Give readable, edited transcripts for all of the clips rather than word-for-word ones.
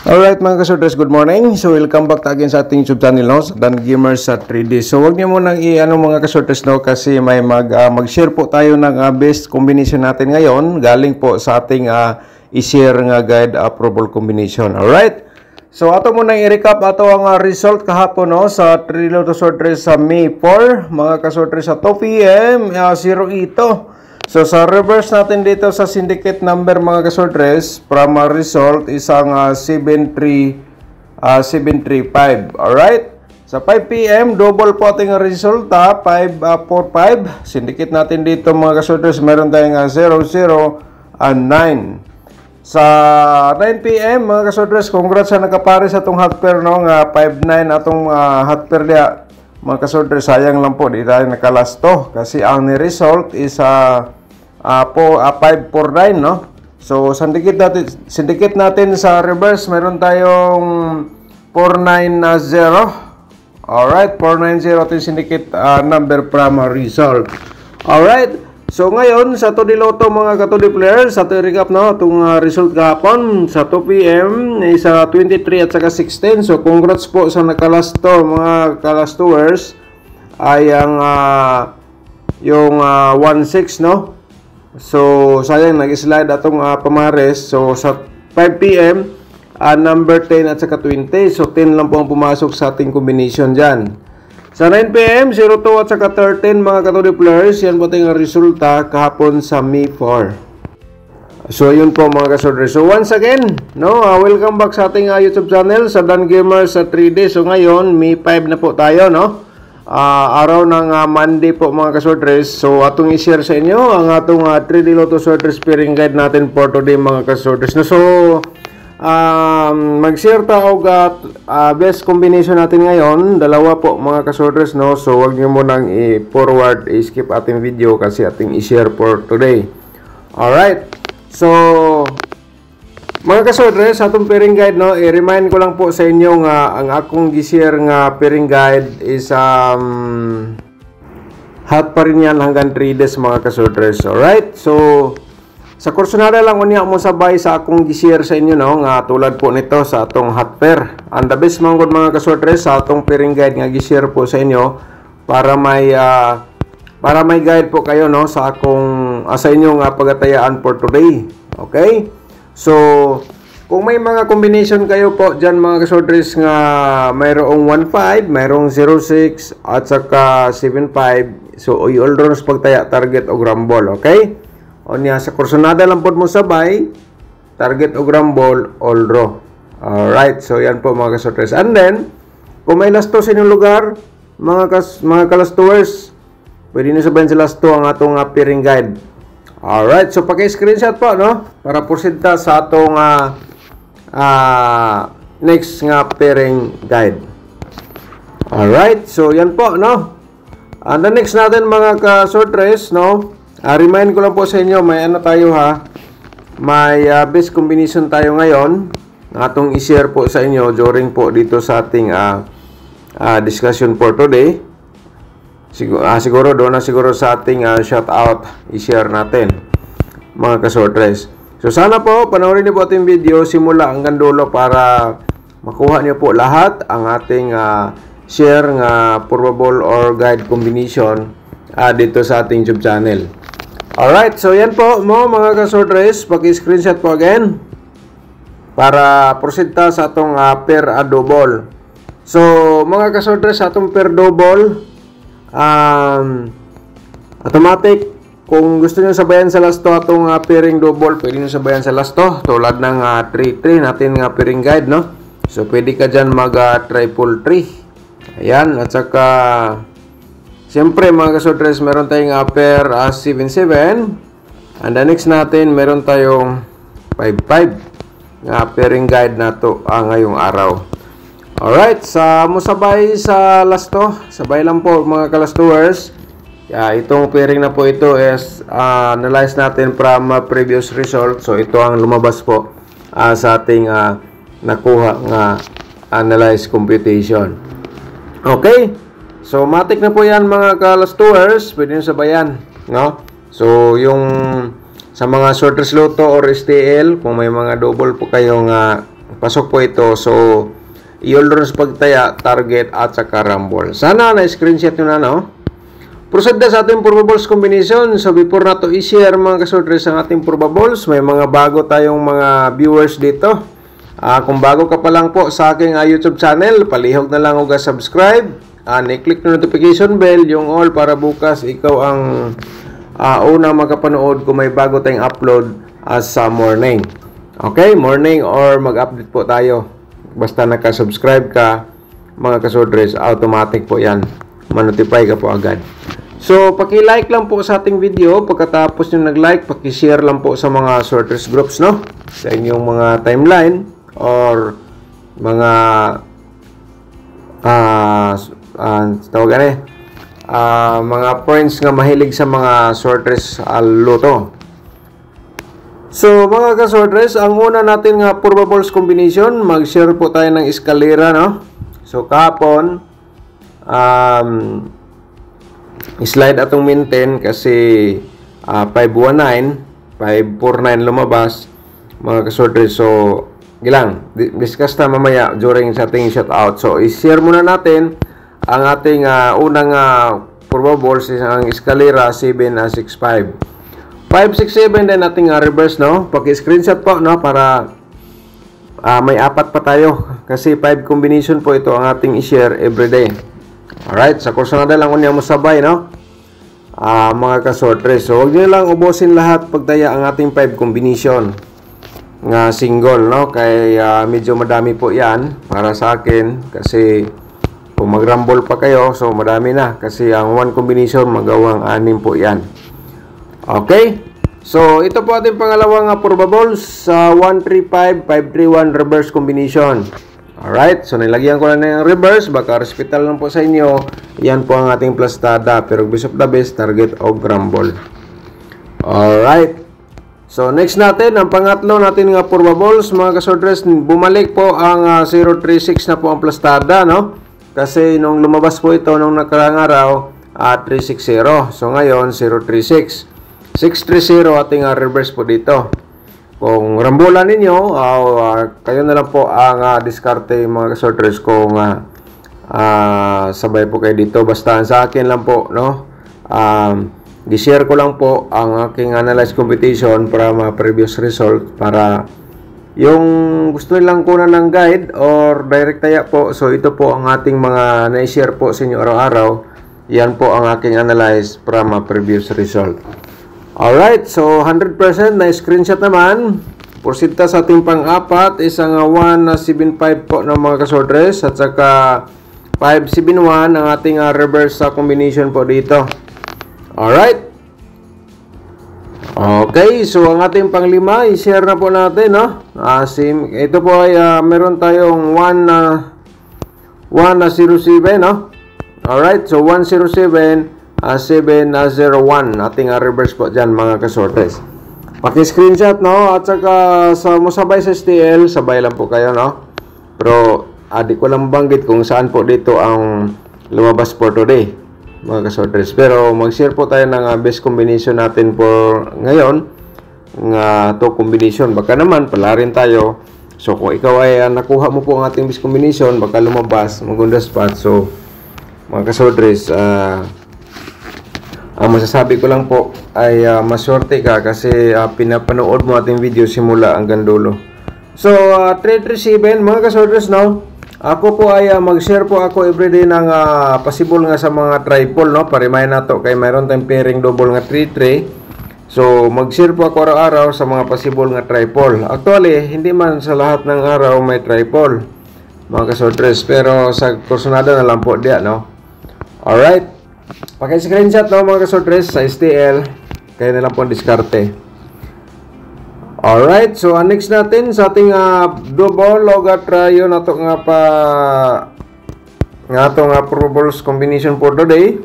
Alright mga kasorters, good morning. So welcome back again sa ating YouTube channel, no? Sa Dan Gamers sa 3D. So wag niyo munang i-ano mga kasorters, no? Kasi may mag-share po tayo ng best combination natin ngayon. Galing po sa ating i-share nga guide approval combination. Alright? So ato muna i-recap ato ang result kahapon, no? Sa 3 Loto Sorters sa May 4. Mga kasorters sa 2 p.m. 0 ito. So sa reverse natin dito sa syndicate number mga kasortres, primary result isang 735. Alright? Sa 5 p.m. double po ating resulta 545. Syndicate natin dito mga kasortres, meron tayong 00 and 9. Sa 9 p.m. mga kasortres, congrats sa nagkapare sa atong hot pair, no? 5-9 atong hot pair dia. Mga kasortres, sayang lang po di tayo nakalasto kasi ang ni-result is 549, no? So syndicate natin sa reverse, meron tayong 490. Alright, 490 ito yung syndicate number primary result. Alright, so ngayon sa 2D Lotto mga ka-2D players, sa 2 recap, no? Itong result kahapon sa 2 p.m. is 23 at saka 16. So congrats po sa nakalasto mga kalastowers ay ang yung 16, no? So sayang nag-slide atong pamares. So sa 5 p.m. Number 10 at saka 20. So 10 lang po ang pumasok sa ating combination dyan. Sa 9 p.m. 02 at saka 13 mga ka-2D players, yan po ating resulta kahapon sa May 4. So yun po mga kasorters. So once again, no, welcome back sa ating YouTube channel sa Dan Gamers sa 3D. So ngayon May 5 na po tayo, no? Araw ng Monday po mga kasorters. So atong i-share sa inyo ang atong 3D Lotto Sorters pairing guide natin for today mga kasorters. No, so mag-share tayo best combination natin ngayon. Dalawa po mga kasorters, no? So wag niyo munang i-forward, i-skip ating video kasi ating i-share for today. Alright. So mga kasorters, atong pairing guide, no, i-remind ko lang po sa inyo nga ang akong gi-share nga pairing guide is hot pa rin yan hanggang 3 days mga kasorters. Alright, so sa kursunada lang unya mo sabay sa akong gi-share sa inyo, no, nga tulad po nito sa atong hot pair. And the best mga kasorters sa atong pairing guide nga gi-share po sa inyo para may guide po kayo, no, sa akong sa inyong pagatayaan for today. Okay? So, kung may mga combination kayo po dyan mga kasorters nga mayroong 1-5, mayroong 0-6 at saka 7-5, so i-all draw sa pagtaya target o grambol, okay? O niya sa kursonada lang po mo sabay target o grambol, all draw. Alright, so yan po mga kasorters. And then, kung may lasto sa inyong lugar, mga kalastowers, pwede nyo sabahin sa lasto ang atong pairing guide. Alright, so paki-screenshot po, no? Para porsinta sa atong next nga pairing guide. Alright, so yan po, no? And the next natin mga ka-sorters, no? Remind ko lang po sa inyo, may ano tayo ha? May best combination tayo ngayon. Atong i-share po sa inyo during po dito sa ating discussion for today. Siguro doon na siguro sa ating shout out i-share natin mga kasortres. So sana po panoorin niyo po ating video simula hanggang dulo para makuha niyo po lahat ang ating share nga probable or guide combination dito sa ating YouTube channel. Alright, so yan po mo mga kasortres, paki-screenshot po again para prosinta sa atong pair double. So mga kasortres, sa atong pair double automatic, kung gusto nyo sabayan sa lasto atong pairing double, pwede nyo sabayan sa lasto tulad ng 3-3 natin nga pairing guide, no? So pwede ka dyan mag triple 3. Ayan, at saka siyempre mga kasortres, meron tayong pair 7-7, and the next natin meron tayong 5-5 nga pairing guide na to ngayong araw. Alright, sa musabay sa lasto, sabay lang po mga kalastowers. Itong pairing na po ito is analyze natin from previous result. So ito ang lumabas po sa ating nakuha nga analyze computation. Okay, so matik na po yan mga kalastowers, pwede nyo sabayan, no? So yung sa mga sorters loto or STL, kung may mga double po kayong pasok po ito. So, i-order sa pagtaya, target, at saka rumble. Sana na-screenshot nyo na, no? Proceed na sa ating probables combination. So, before na to i-share mga kasortres ang ating probables, may mga bago tayong mga viewers dito. Kung bago ka pa lang po sa aking YouTube channel, palihog na lang huwag subscribe. I-click na notification bell, yung all, para bukas ikaw ang unang makapanood kung may bago tayong upload sa morning. Okay, morning or mag-update po tayo. Basta naka-subscribe ka, mga kasortres, automatic po yan. Ma-notify ka po agad. So, paki-like lang po sa ating video. Pagkatapos nyo nag-like, paki-share lang po sa mga sorters groups, no? Sa inyong mga timeline or mga mga friends nga mahilig sa mga sorters luto. So, mga kasortres, ang una natin nga probables combination, mag-share po tayo ng eskalera, no? So, kahapon, slide atong maintain kasi 519, 549 lumabas, mga kasortres. So, gilang, discuss na mamaya during sa ating shoutout. So, i-share muna natin ang ating unang probables, ang eskalera 765. 567 din ating reverse, no? Paki-screenshot po, no? Para may apat pa tayo. Kasi 5 combination po ito ang ating i-share everyday. Alright, sa kurso na lang unya mo sabay, no? Mga kasortres. So, huwag nyo lang ubusin lahat pagdaya ang ating 5 combination nga single, no? Kaya medyo madami po yan para sa akin. Kasi kung mag-rumble pa kayo, so madami na. Kasi ang 1 combination magawang 6 po yan. Okay? So, ito po ating pangalawang probables sa 135, 531 reverse combination. Alright, so nilagyan ko na ng reverse, baka hospital lang po sa inyo. Yan po ang ating plastada, pero best of the best, target o rumble. Alright, so next natin, ang pangatlo natin nga probables, mga kasortres, bumalik po ang 036 na po ang plastada, no? Kasi nung lumabas po ito nung nakarang araw, 360. So ngayon, 036. 630 ating reverse po dito. Kung rambulan ninyo, kayo na lang po ang diskarte, mga kasortres, kung sabay po kayo dito. Basta sa akin lang po, no? Di-share ko lang po ang aking analyze competition para ma-previous result, para yung gusto nilang kunan ng guide or direct taya po. So ito po ang ating mga na-share po sa inyo araw-araw. Yan po ang aking analyze para ma-previous result. Alright, so 100% na screenshot naman. Proceed ta sa ating pang-apat, isang 175 po ng mga kasortres, at saka 571 ang ating reverse combination po dito. Alright. Okay, so ang ating panglima, i-share na po natin, no? Ito po ay meron tayong 107, no? Alright, so 107 701 ating reverse po dyan, mga kasortes. Paki-screenshot, no? At saka sa musabay sa STL, sabay lang po kayo, no? Pero di ko lang banggit kung saan po dito ang lumabas for today, mga kasortes. Pero mag-share po tayo ng best combination natin for ngayon, nga to combination. Baka naman pala rin tayo. So kung ikaw ay nakuha mo po ang ating best combination, baka lumabas magunda spot. So mga kasortes, ang masasabi ko lang po ay maswerte ka kasi pinapanood mo ating video simula hanggang dulo. So, 337, mga kasortres, no? Ako po ay mag-share po ako everyday ng possible nga sa mga triple, no? Parimay na to kay mayroon tayong pairing double nga 3-3. So, mag-share po ako araw-araw sa mga possible nga triple. Actually, hindi man sa lahat ng araw may triple, mga kasortres. Pero sa kursunada na lang po diya, no? Alright. Paki-screenshot, no, mga kasortres, sa STL. Kaya na lang po diskarte. Alright, so next natin sa ating double log at tryo na to nga pa nga to nga probables combination for today.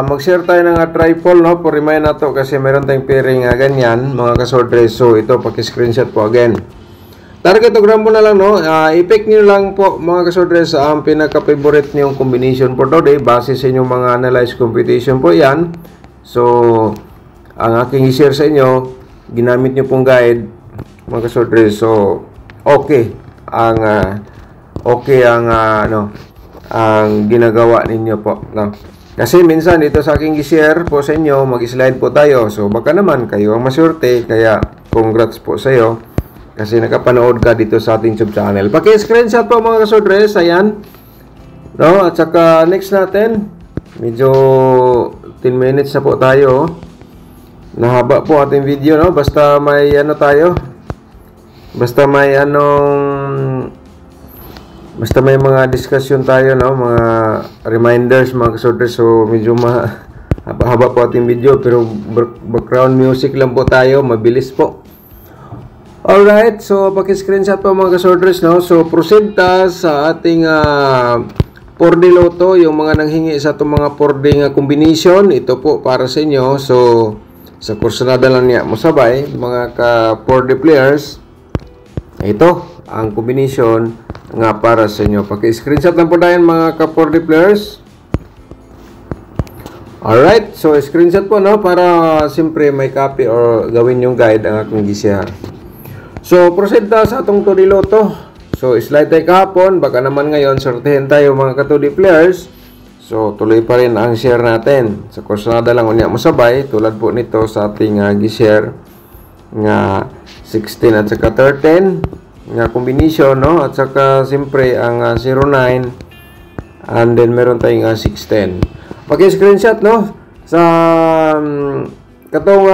Mag-share tayo ng triple, no? Purimayan na to kasi meron tayong pairing ganyan, mga kasortres. So ito, paki-screenshot po again. Target o gram mo na lang, no? I-pick nyo lang po, mga kasortres, ang pinaka-favorite nyong combination for today. Base sa inyong mga analyze competition po yan. So, ang aking i-share sa inyo, ginamit nyo pong guide, mga kasodres. So okay ang ang ginagawa ninyo po, no? Kasi minsan dito sa aking i-share po sa inyo, mag-slide po tayo. So baka naman kayo ang maswerte, kaya congrats po sa iyo kasi nakapanood ka dito sa ating YouTube channel. Paki-screenshot po mga kasodres, ayan. No, at saka next natin, medyo 10 minutes na po tayo. Nahaba po ating video, no? Basta may Basta may mga discussion tayo, no? Mga reminders, mga kasodres. So, medyo haba po ating video. Pero background music lang po tayo. Mabilis po. Alright. So, paki-screenshot po mga kasodres, no? So, proceed ta sa ating 4D Lotto. Yung mga nanghingi sa itong mga 4D combination. Ito po para sa inyo. So, sa kursunada lang niya mo sabay. Mga ka-4D players. Ito, ang combination nga para sa inyo. Paki-screenshot lang po tayo mga ka-4D players. Alright, so screenshot po, no, para siyempre may copy or gawin yung guide ang akong GCR. So proceed tayo sa atong 2D Lotto. So slide tayo kahapon, baka naman ngayon sortehin tayo mga ka-2D players. So tuloy pa rin ang share natin. Sa kursunada lang unya mo sabay, tulad po nito sa ating GCR nga 16 at saka 13 nga combination, no? At saka siyempre ang 09 and then meron tayong 610. Paki-screenshot, no? Sa katong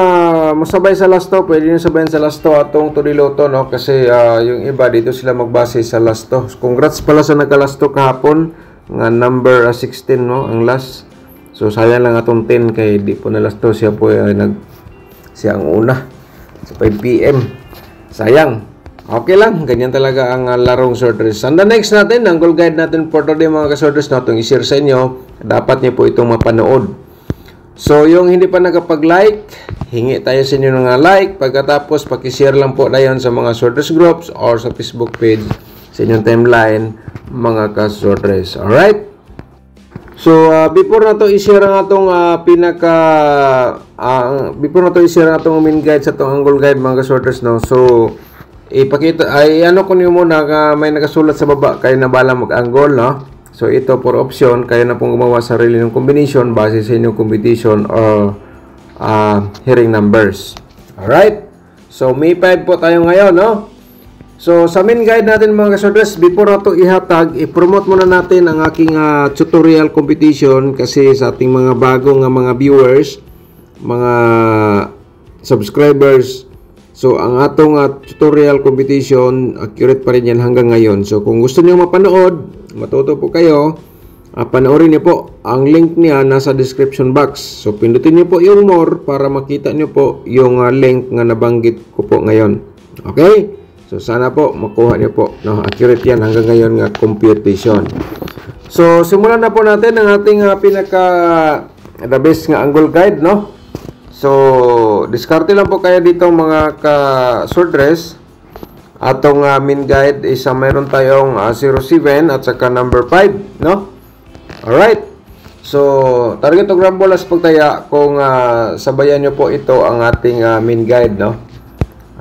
masabay sa lasto, pwede nyo sabayan sa lasto atong 2D Lotto, no? Kasi yung iba dito sila magbase sa lasto. Congrats pala sa nagkalasto kahapon nga number 16, no? Ang last. So sayang lang atong 10 kay di po na lasto, siya po siya ang una sa 5 PM. Sayang. Okay lang, ganyan talaga ang larong sorters. And the next natin, ang goal guide natin for today mga ka-sorters na itong i-share sa inyo, dapat niyo po itong mapanood. So, yung hindi pa nakapag-like, hingi tayo sa inyo ng like. Pagkatapos, paki-share lang po na yun sa mga sorters groups or sa Facebook page sa inyong timeline, mga ka-sorters. Alright? So, before na to i-share ang atong i-share ang atong main guide sa itong angle guide mga ka-sorters, no? So, ipakita ay ano ko niyo muna may nakasulat sa baba kayo na bala mag-angle, no? So ito for option, kayo na pong gumawa sarili ng combination base sa inyong competition or hearing numbers. Alright? So may 5 po tayo ngayon, no? So sa main guide natin mga kasodres, before na to ihatag, i-promote muna natin ang aking tutorial competition kasi sa ating mga bagong mga viewers, mga subscribers. So, ang atong tutorial competition, accurate pa rin yan hanggang ngayon. So, kung gusto niyo mapanood, matuto po kayo, panoorin niyo po. Ang link niya nasa description box. So, pindutin niyo po yung more para makita niyo po yung link nga nabanggit ko po ngayon. Okay? So, sana po makuha niyo po. No, accurate yan hanggang ngayon nga computation. So, simulan na po natin ang ating the best nga angle guide, no? So, diskarte lang po kayo dito mga ka-sorters. Atong main guide is mayroon tayong 07 at saka number 5, no? Alright. So, target o grab ball as pagtaya kung sabayan nyo po ito ang ating main guide, no?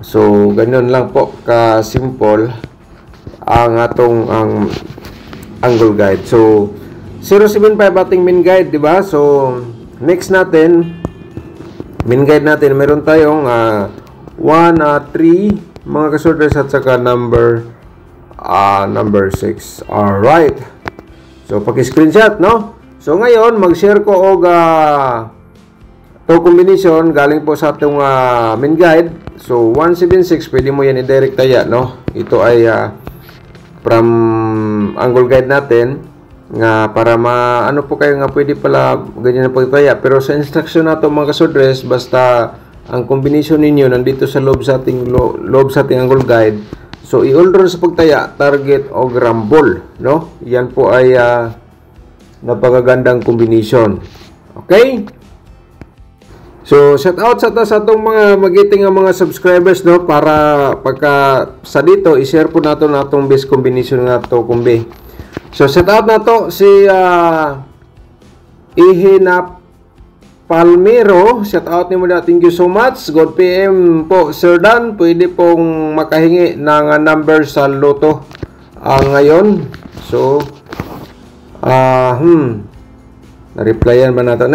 So, ganyan lang po ka-simple ang atong angle guide. So, 075 ating main guide, di ba? So, next natin, main guide natin, meron tayong 1, 3 mga kasorters at saka number 6. Alright. So, paki-screenshot, no? So, ngayon, mag-share ko og to combination galing po sa atong main guide. So, 176, pwede mo yan i-direct taya, no? Ito ay from angle guide natin nga para ano po kayo nga pwede pala ganyan na pagtaya. Pero sa instruction nato mga kasodres, basta ang combination ninyo nandito sa loob sa ating angle guide. So i-order sa pagtaya, target o grambol, no? Yan po ay napakagandang combination. Okay? So shout out sa atong mga magiting nga mga subscribers, no, para pagka sa dito i-share po nato natong best combination nga to kumbi. So, set out na to si Ihinap Palmiro, shout out ni mo da. Thank you so much. Good PM po, Sir Dan. Pwede pong makahingi ng number sa Lotto ngayon. So, na-replyan ba nato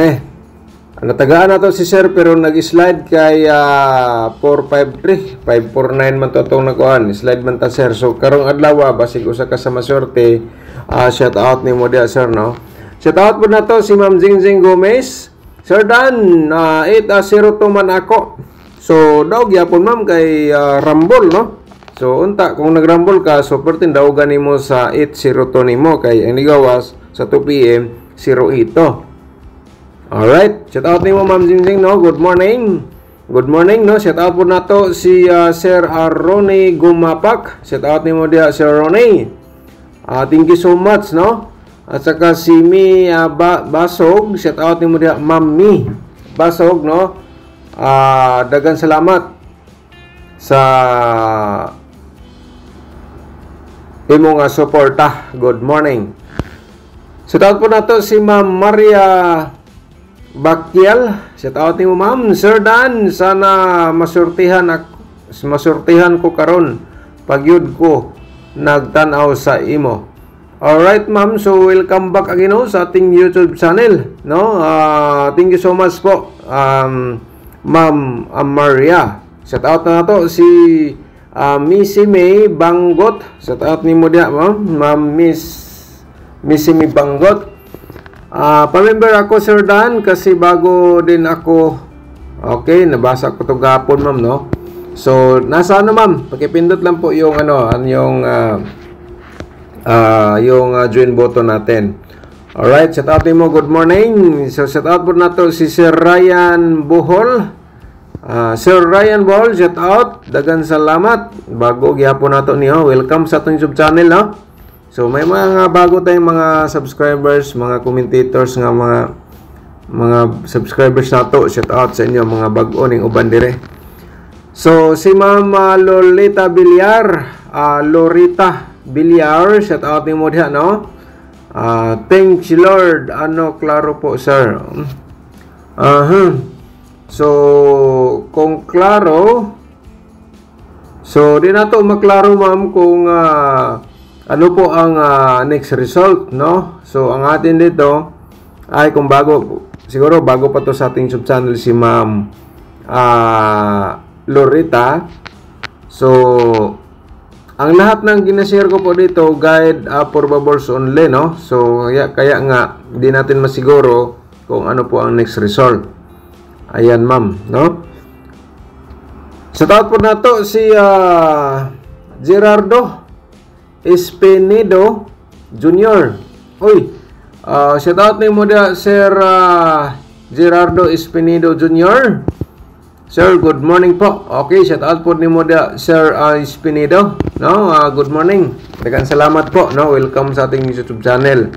natagaan na to si Sir pero nag-slide kay 453 549 man to itong nakuhan slide man ta Sir. So karong adlaw basig usa ka sa maswerte. Shout out ni mo dia Sir, no. Shout out po na to si Ma'am Jingjing Gomez. Sir Dan, 8-0 to man ako. So daw gyapon ma'am kay Rumble, no. So unta kung nagrumble ka, so pertin daw ganimo sa 8-0 to nimo kay ang ligawas sa 2 PM 08 to. Alright, shout out nimo Ma'am Jingjing, no. Good morning. Good morning, no. Shout out po na to si Sir Ronnie Gumapak. Shout out nimo dia Sir Ronnie. Thank you so much, no. At saka si Mi Basog, shout out nimo dia Ma'am Mi Basog, no. Dagan salamat sa imo nga suporta. Good morning. Shout out po na to si Ma'am Maria Bakyal. Shout out nimo Ma'am. Sir Dan, sana masurtihan ko karon pagyud ko nagtan-aw sa imo. Alright ma'am, so welcome back again sa ating YouTube channel, no. Thank you so much po Ma'am Maria. Shout out na to si Missy May Banggot. Shout out nimo dia Ma'am Missy May Banggot. Pa-member ako Sir Dan kasi bago din ako. Okay, nabasa ko to gapon ma'am, no. So nasa ma'am, pakipindot lang po yung yung join button natin. Alright, shout out mo, good morning. So shout out po na to si Sir Ryan Bohol. Sir Ryan Bohol, shout out, dagan salamat. Bago gyapon nato niyo, welcome sa atong YouTube channel, no. So may mga bago tayong mga subscribers, mga commentators nga mga subscribers nato. Shout out sa inyo mga bag-o ning uban dire. So si Ma'am Lolita Villar, Lorita Villar, shout out nimo diha, no. Thank you Lord. Klaro po Sir. So kung klaro, so di na to maklaro ma'am kung ano po ang next result, no? So, ang atin dito ay kung siguro bago pa to sa ating YouTube channel si Ma'am Lorita. So, ang lahat ng ginashare ko po dito, guide for bubbles only, no? So, kaya nga, di natin masiguro kung ano po ang next result. Ayan, ma'am, no? Sa taot po na to si Gerardo Espinido Jr. Uy, shout out ni mo dia Sir Gerardo Espinido Jr. Sir, good morning po. Okay, shout out po ni mo dia Sir Espinido, no. Good morning. Daghang salamat po, no. Welcome sa ating YouTube channel.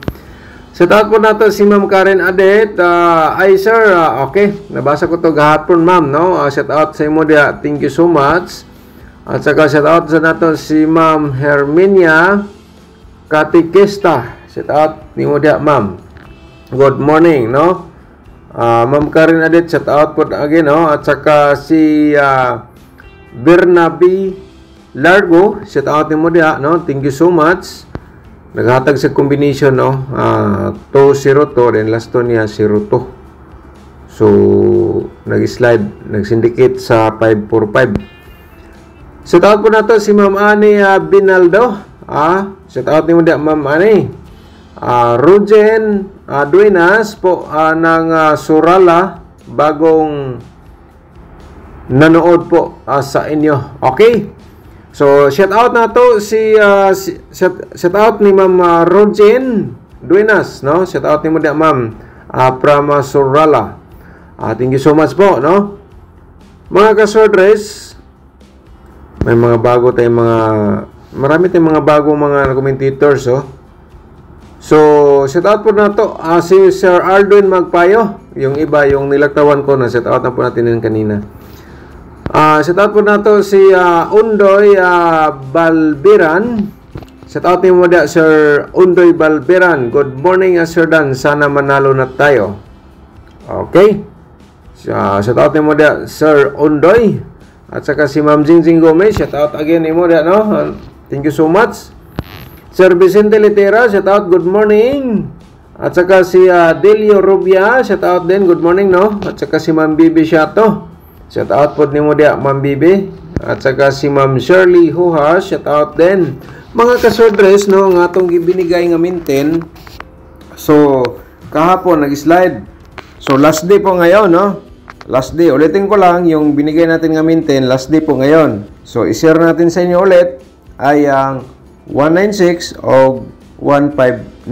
Shout out po nato si Ma'am Karen Adet. Ay sir, okay, nabasa ko to gahapon ma'am, no. Shout out sa imo dia. Thank you so much. At saka shout out sa nato si Ma'am Herminia Katikista. Shout out ni mo dia ma'am. Good morning, no. Ma'am Karen Adet, shout out po again, no. At saka si Bernabe Largo, shout out ni mo dia, no. Thank you so much. Naghatag sa combination, no. 2-0 to, then last to niya 0-2. So nag-slide, nag-syndicate sa 545. Shout out po na to si Ma'am Ani Binaldo. Shout out ni mo dia Ma'am Ani. Rujen Duenas po ng Surala, bagong nanood po sa inyo. Okay? So shout out na to si shout out ni Ma'am Rujen Duenas, no? Shout out ni mo dia ma'am from Surala. Thank you so much po, no? Mga ka-Swordress, may mga bago tayong marami tayong mga bagong mga commentators, oh. So, shout out po na to si Sir Aldwin Magpayo. Yung iba, yung nilagtawan ko na shout out na po natin yun kanina. Shout out po na to si Undoy Balbiran. Shout out niyo mo da Sir Undoy Balbiran. Good morning, Sir Dan. Sana manalo na tayo. Okay. Shout out nimo dia Sir Ondoy at saka si Ma'am Jingjing Gomez, shout out again nimo dia no. Thank you so much. Sir Vicente Litera, shout out, good morning. At saka si Delio Rubia, shout out din, good morning no. At saka si Ma'am Bibi Shato, shout out po nimo dia Ma'am Bibi. At saka si Ma'am Shirley Huha, shout out din. Mga kasordres no, nga atong gibinigay nga minten. So kahapon nag-slide. So last day po ngayon no. Last day, ulitin ko lang yung binigay natin nga minten, last day po ngayon. So i-share natin sa inyo ulit ay ang 196 o 159.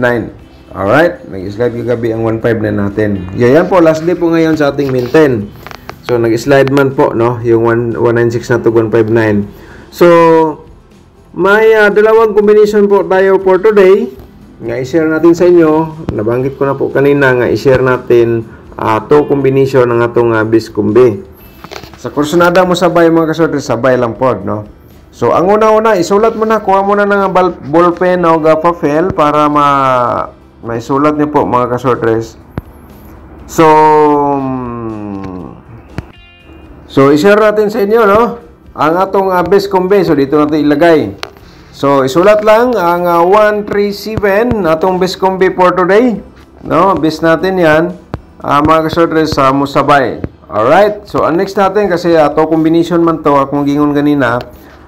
Alright, nag-slide kagabi ang 159 natin. Yan po, last day po ngayon sa ating minten. So nag-slide man po no, yung 196 na to 159. So may dalawang combination po tayo for today nga i-share natin sa inyo. Nabanggit ko na po kanina nga i-share natin to combination ng atong biskumbi. Sa kursunada mo sabay mga kasortres, sabay lang po no. So ang una-una isulat mo na, kuha mo na ng ballpen o papel para maisulat niyo po mga kasortres. So i-share natin sa inyo no ang atong biskumbi. So dito natin ilagay. So isulat lang ang 137 atong biskumbi for today no. Bis natin yan mga kasortres sa musabay. Alright, so ang next natin kasi to combination man to akong gingon ganina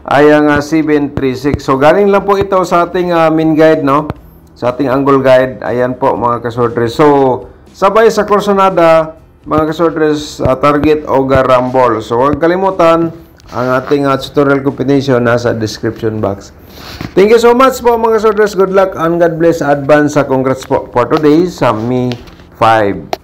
ay ang 736. So galing lang po ito sa ating main guide no, sa ating angle guide. Ayan po mga kasortres. So sabay sa kursonada mga kasortres, target o garambol. So huwag kalimutan ang ating tutorial combination nasa description box. Thank you so much po mga kasortres. Good luck and God bless. Advance sa congrats po for today sa Mi 5.